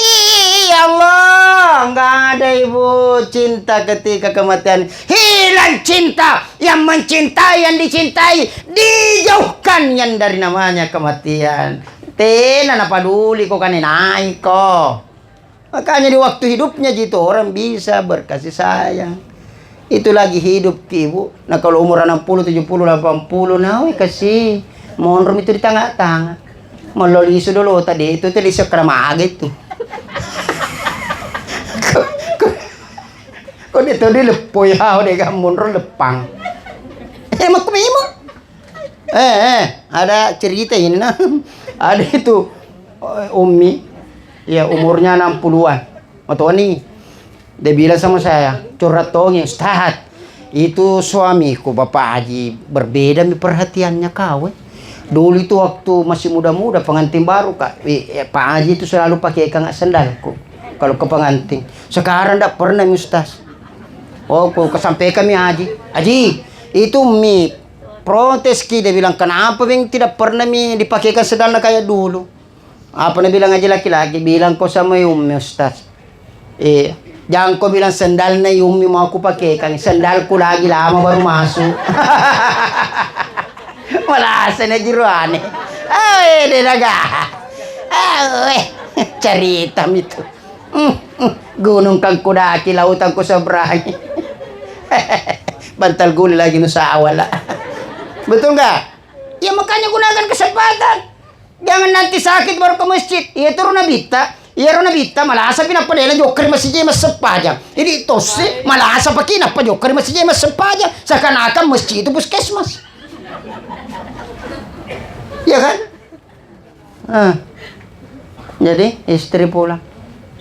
ya Allah, nggak ada Ibu cinta ketika kematian. Hilang cinta, yang mencintai, yang dicintai, dijauhkan yang dari namanya kematian. Tena apa peduli kok kan naik kok. Makanya di waktu hidupnya gitu orang bisa berkasih sayang. Itu lagi hidup Ibu. Nah kalau umur 60, 70, 80, nah kasih monrom itu di tengah-tengah. Melalui isu dulu tadi itu tadi sekrama gitu. Kok dia tadi lepoy hao deh kan monrom lepang. Mak kumimo. Ada cerita ini nah. Ada itu Umi ya umurnya 60-an. Atau nih dia bilang sama saya, curhat tongnya, Ustaz, itu suamiku Bapak Haji berbeda perhatiannya kau. Dulu itu waktu masih muda-muda pengantin baru Kak, Pak Haji itu selalu pakai kangak sandalku kalau ke pengantin. Sekarang tidak pernah Ustaz. Oh, kok sampai kami Haji, itu protes dia bilang kenapa Bang tidak pernah dipakaikan sandalnya kayak dulu. Apa dia bilang Haji laki-laki, bilang kau sama Umi Ustaz. Jangan kau bilang sendal na Umi mau aku pakai kan sendalku lagi lama baru masuk. Malah sana jiruan. Dia naga. Cerita itu. Gunung kang kudaki lautan ko seberang. Bantal guli lagi nusa awala. Betul nggak? Ya makanya gunakan kesempatan. Jangan nanti sakit baru ke masjid. Ya turun nabita. Iya rona bita malasa pinapadela joker masih mas sepajang. Ini tos malasa pakai apa joker masih mas sepajang. Seakan-akan masjid itu puskesmas. Iya kan? Jadi istri pulang,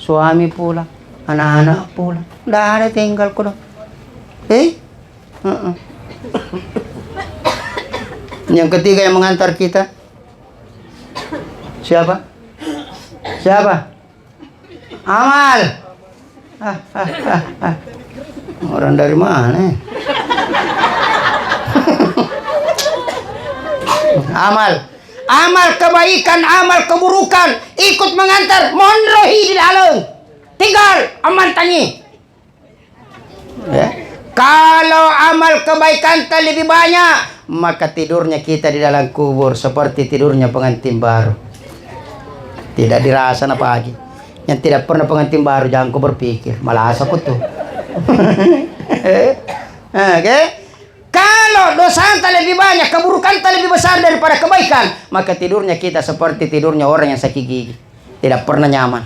suami pulang, anak-anak pulang. Nggak ada tinggal ko dong. Yang ketiga yang mengantar kita siapa? Amal. Orang dari mana? Amal kebaikan, amal keburukan ikut mengantar monrohi di dalam. Tinggal amal tangi. Ya. Kalau amal kebaikan lebih banyak, maka tidurnya kita di dalam kubur seperti tidurnya pengantin baru. Tidak dirasa apa lagi. Yang tidak pernah pengantin baru jangan kau berpikir malah asap tuh. Oke? Kalau dosa lebih banyak, keburukan lebih besar daripada kebaikan, maka tidurnya kita seperti tidurnya orang yang sakit gigi, tidak pernah nyaman.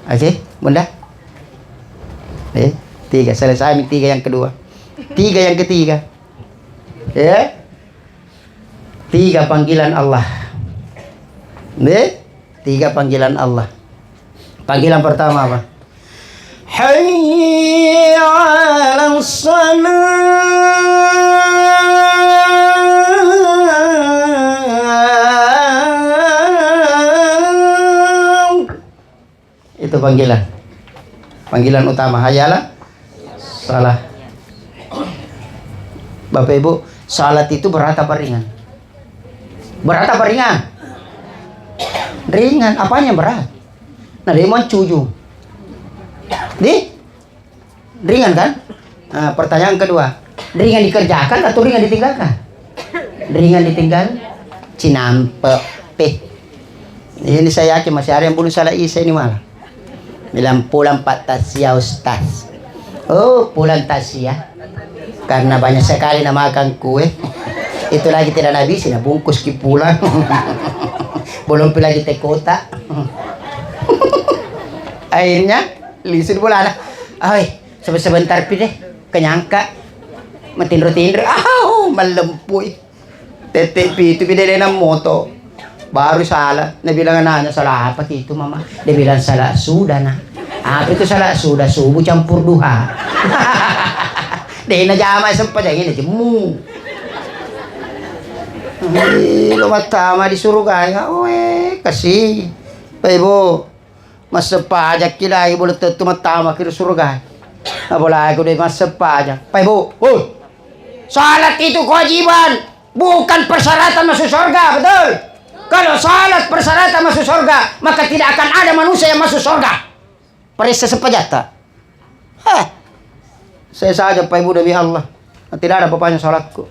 Oke, Bunda? 3 selesai, 3 yang kedua. 3 yang ketiga. Ya? 3 panggilan Allah. 3 panggilan Allah. Panggilan pertama apa? Hayya 'alas salat. Itu panggilan. Panggilan utama hayyalah salah. Bapak Ibu, salat itu berat apa ringan? Berat apa ringan? Ringan. Apanya berat? Nah, dia mau cuju. Ringan kan? Nah, pertanyaan kedua. Ringan dikerjakan atau ringan ditinggalkan? Ringan ditinggal. Cinampe. Ini saya yakin masih ada yang belum salah isa ini malah. Bilang pulang Pak Tasya Ustaz. Oh, pulang Tasya. Karena banyak sekali nak makan kue. Itu lagi tidak habis, nak bungkus ki pulang. Belum lagi teh kota. Akhirnya lisun bola anak. Ay, sebentar pi deh. Kenyangka. Matindro-tindro. Malempuy. Tete pi itu pi deh na moto. Baru salah. Nabilang anaknya salah apa itu mama? Dia bilang salah sudah nak. Apa itu salah sudah subuh campur duha. Dia na jama sempat yang ini jemu. Lo matama di surga ya. Kasih. Ibu. Masa pajak kila ibu boleh tentu matama kira surga. Boleh aku deh masa pajak. Ibu. Salat itu kewajiban, bukan persyaratan masuk surga, betul? Kalau salat persyaratan masuk surga, maka tidak akan ada manusia yang masuk surga. Perisa sepajata. Saya saja Pak Ibu demi Allah. Tidak ada apa-apanya salatku.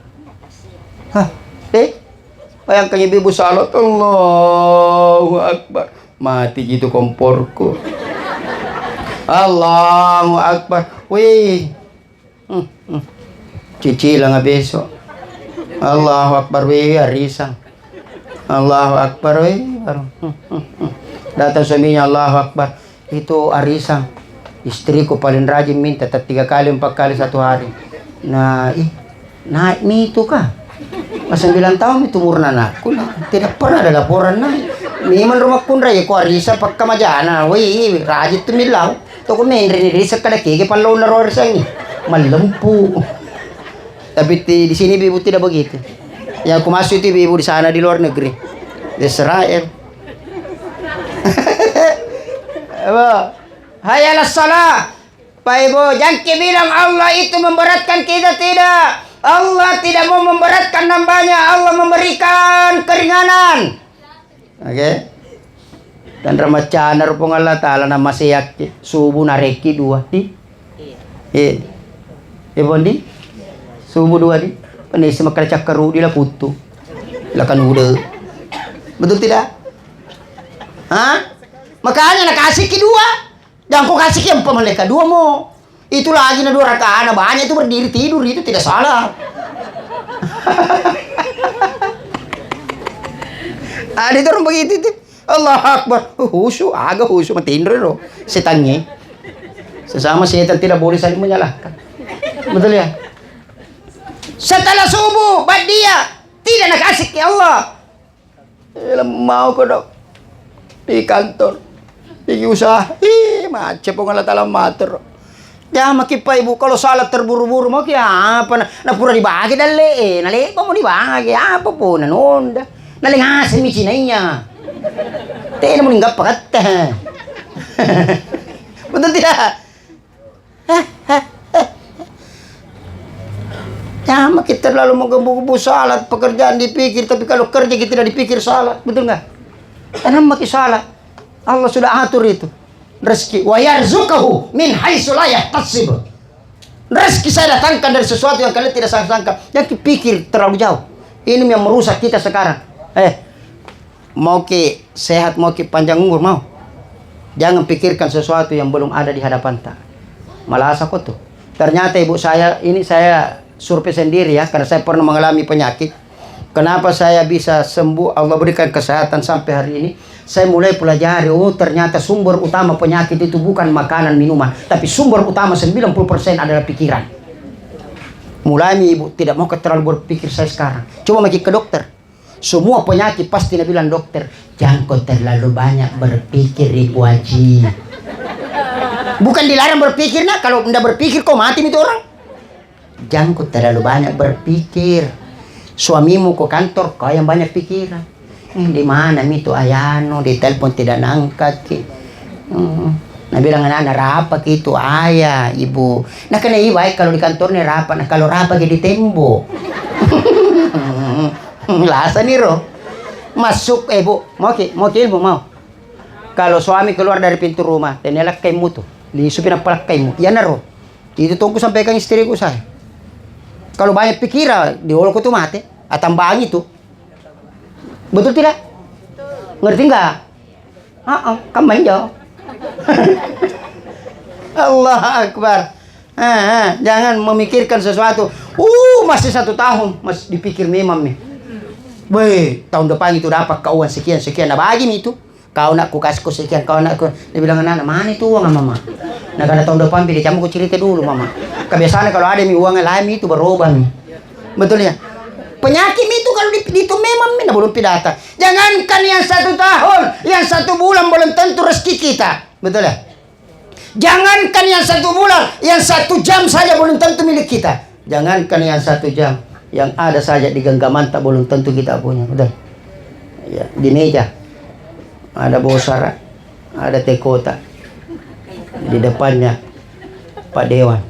Bayangkan ibu salat. Allahu Akbar. Mati gitu komporku. Allahu Akbar. Wih. Cicilan nga besok. Allahu Akbar. Wih, arisan. Allahu Akbar. Wih. Datang suaminya, Allahu Akbar. Itu arisan. Istriku paling rajin minta 3 kali 4 kali satu hari. Nah, naik itu kah? Pas 9 tahun itu murna anakku. Tidak pernah ada laporan naik. Memang rumah kun raya ko arisa pagkamajana. Wih, rajin tu milaw. To ko main rin risa kada kege panlaw na rorsa ni. Malampu. Tapi di sini ibu tidak begitu. Yang aku masuk itu ibu di sana di luar negeri. Di Israel. Hayalah salah. Pak Ibu, jangan bilang Allah itu memberatkan kita, tidak. Allah tidak mau memberatkan hambanya. Allah memberikan keringanan. Oke. Dan ramacana rupong Allah Ta'ala na masaya subuh nareki 2 di. Bondi. Subuh 2 di. Panisi makalacak karu di la putu. Lakan udah. Betul tidak? Makanya nakasih ki 2. Jangan kau kasih yang pemeleka 2 mo. Itu lagi na 2 rakaat banyak itu berdiri tidur itu tidak salah. Ada itu orang begitu itu. Allah Akbar. Husu, agak husu matindro lo. Setannya. Sesama setan tidak boleh saling menyalahkan. Betul ya? Setelah subuh, dia tidak nak asik ya Allah. Mau kau dok di kantor, di usaha, macam pengalat alam mater. Ya makipa ibu kalau salat terburu-buru mau kaya apa na pura dibagi dalle nale kok mau dibagi apa pun nanonda nale ngasin mi cinainya. Teh mo ninggap pakat. Betul tidak? Sama kita terlalu menggebu-gebu salat, pekerjaan dipikir, tapi kalau kerja kita tidak dipikir salat, betul nggak? Karena makin salat, Allah sudah atur itu rezeki. Wa yarzuqahu min haitsu la yahtasib. Rezeki saya datangkan dari sesuatu yang kalian tidak sangka. Jangan dipikir terlalu jauh. Ini yang merusak kita sekarang. Mau ke sehat, mau ke panjang umur, mau. Jangan pikirkan sesuatu yang belum ada di hadapan tak. Malah aku tuh. Ternyata ibu saya, ini saya survei sendiri ya, karena saya pernah mengalami penyakit. Kenapa saya bisa sembuh, Allah berikan kesehatan sampai hari ini. Saya mulai pelajari, ternyata sumber utama penyakit itu bukan makanan, minuman. Tapi sumber utama 90% adalah pikiran. Mulai ibu tidak mau terlalu berpikir saya sekarang. Coba pergi ke dokter. Semua penyakit pasti dia bilang dokter, jangan kau terlalu banyak berpikir Ibu Haji. Bukan dilarang berpikir nak, kalau tidak berpikir kau mati itu orang. Jangan kau terlalu banyak berpikir. Suamimu ke kantor, kau yang banyak pikiran. Di mana itu ayano, di telepon tidak nangkat. Nah bilang anak rapat itu ayah ibu. Nah kena baik kalau di kantornya rapat. Nah kalau rapat di tembok. Lasa nih roh. Masuk bu, mau ilmu mau. Kalau suami keluar dari pintu rumah, tenelak kaimu tuh, disupin apa kaimu. Ya naro. Itu tunggu sampaikan istriku saya. Kalau banyak pikiran, diolok itu mati. Tambang itu. Betul tidak? Ngerti nggak? Kamu menjawab. Allah Akbar. Jangan memikirkan sesuatu. Masih 1 tahun, masih dipikir memang nih. Weh, tahun depan itu dapat keuangan sekian. Nah bagi nih itu. Kau nak ku kasih ku sekian, kau nak ku. Dia bilang anak, mana itu uang mama? Nah karena tahun depan pilih kamu ku cerita dulu mama. Kebiasaan kalau ada uang lain itu berubah nih. Betul ya? Penyakit itu kalau itu memang belum pidata. Jangankan yang 1 tahun, yang 1 bulan belum tentu rezeki kita. Betul ya? Jangankan yang 1 bulan, yang 1 jam saja belum tentu milik kita. Jangankan yang 1 jam, yang ada saja di genggaman tak belum tentu kita punya. Betul? Ya, di meja ada bosara, ada tekota, di depannya Pak Dewan.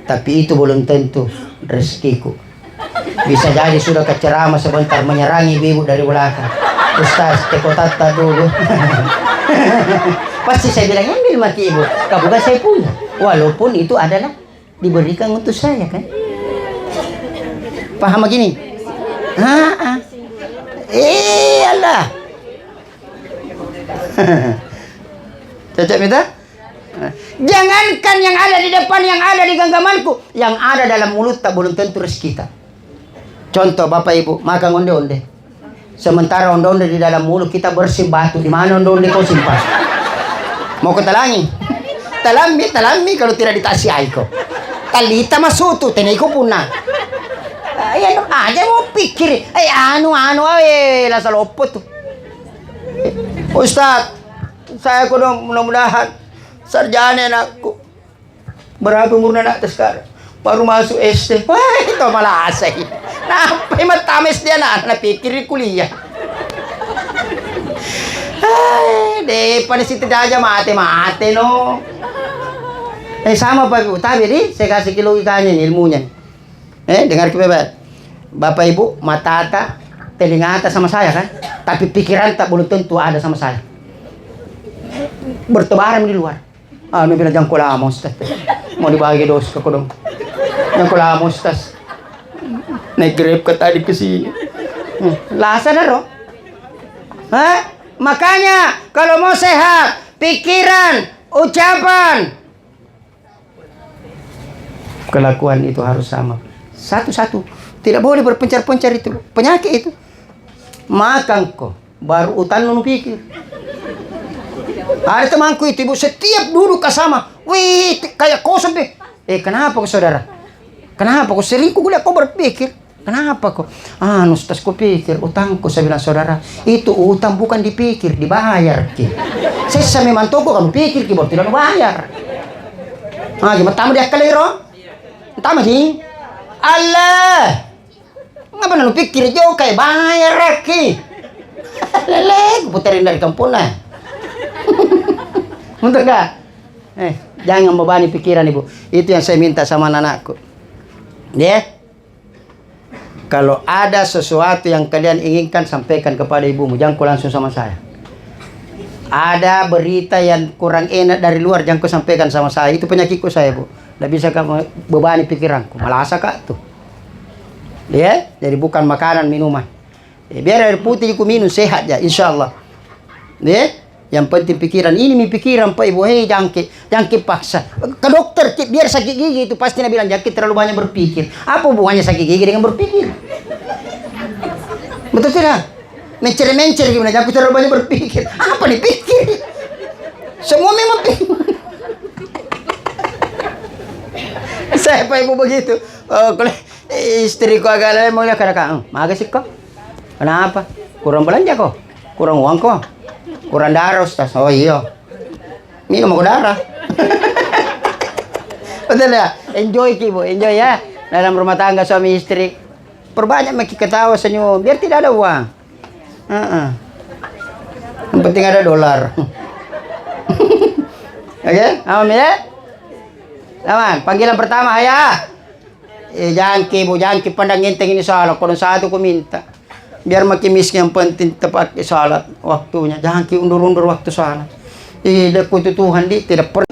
Tapi itu belum tentu rezekiku. Bisa jadi sudah kecerama sebentar menyerangi ibu dari belakang. Ustaz, tekota dulu. Pasti saya bilang, ambil mati ibu. Bukan saya punya. Walaupun itu adalah diberikan untuk saya kan. Paham begini? Allah. Cocok minta? Jangankan yang ada di depan, yang ada di genggamanku, yang ada dalam mulut tak belum tentu rezeki kita. Contoh Bapak Ibu makan onde-onde. Sementara onde-onde di dalam mulut kita bersih batu. Di mana onde-onde kau simpan? Mau ke talangi? Talami kalau tidak dikasih aiko. Talita masutu, teneko punah. Ayan aja mau pikir. Lasa lopot tuh. Ustaz, saya kudu mudah-mudahan sarjana anakku. Berapa umurnya anak sekarang? Baru masuk SD. Wah, itu malah asai. Nah, matamis dia anak pikir kuliah. Depan situ aja mati no. Sama Pak Ibu. Tapi saya kasih logikanya ilmunya. Dengar kebebat. Bapak Ibu, mata telinga sama saya kan. Tapi pikiran tak belum tentu ada sama saya. Bertebaran di luar. Ini bilang jangan lama Ustaz. Mau dibagi dos ke kodong. Jangan lama Ustaz. Naik grab ke tadi ke sini. Lasa dah Makanya kalau mau sehat, pikiran, ucapan, kelakuan itu harus sama. Satu-satu. Tidak boleh berpencar-pencar itu. Penyakit itu. Makan kok. Baru utan lu pikir. Ada temanku itu ibu setiap duduk sama. Wih, kayak kosong deh. Kenapa kok saudara? Kenapa kok selingkuh kok berpikir? Kenapa kok? Ustaz ku pikir utangku. Saya bilang saudara, itu utang bukan dipikir, dibayar ki. Saya memang toko kamu pikir ki baru tidak bayar. Gimana tamu dia kalero? Tamu sih. Allah. Ngapa lu pikir jauh kayak bayar ki? Lelek puterin dari kampung lah. Untuk enggak? Jangan membebani pikiran ibu. Itu yang saya minta sama anakku. Kalau ada sesuatu yang kalian inginkan, sampaikan kepada ibumu. Jangan kau langsung sama saya. Ada berita yang kurang enak dari luar, jangan kau sampaikan sama saya. Itu penyakitku saya, Bu. Tidak bisa kamu bebani pikiranku. Malah asa kak tuh. Jadi bukan makanan, minuman. Biar air putih aku minum, sehat ya, insya Allah. Yang penting pikiran. Ini mi pikiran Pak Ibu. Jangan paksa. Ke dokter, biar sakit gigi itu pasti dia bilang jangan terlalu banyak berpikir. Apa hubungannya sakit gigi dengan berpikir? Betul tidak? Mencer-mencer gimana? Jangan terlalu banyak berpikir. Apa nih pikir? Semua memang pikir. Saya Pak Ibu begitu. Kalau istriku agak lain mau lihat kadang-kadang. Magas sih kok. Kenapa? Kurang belanja kok? Kurang uang kok? Kurang darah Ustaz. Oh iya. Minum aku darah. Betul ya? Enjoy Ibu, enjoy ya. Dalam rumah tangga suami istri. Perbanyak makin ketawa senyum. Biar tidak ada uang. Yang penting ada dolar. Oke? Aman ya? Aman. Panggilan pertama ya. Jangan Ibu, jangan pandang ngenteng ini salah. Kalau satu ku minta. Biar makin miskin yang penting tepat salat waktunya. Jangan undur-undur waktu salat. Tidak kutu Tuhan tidak pernah.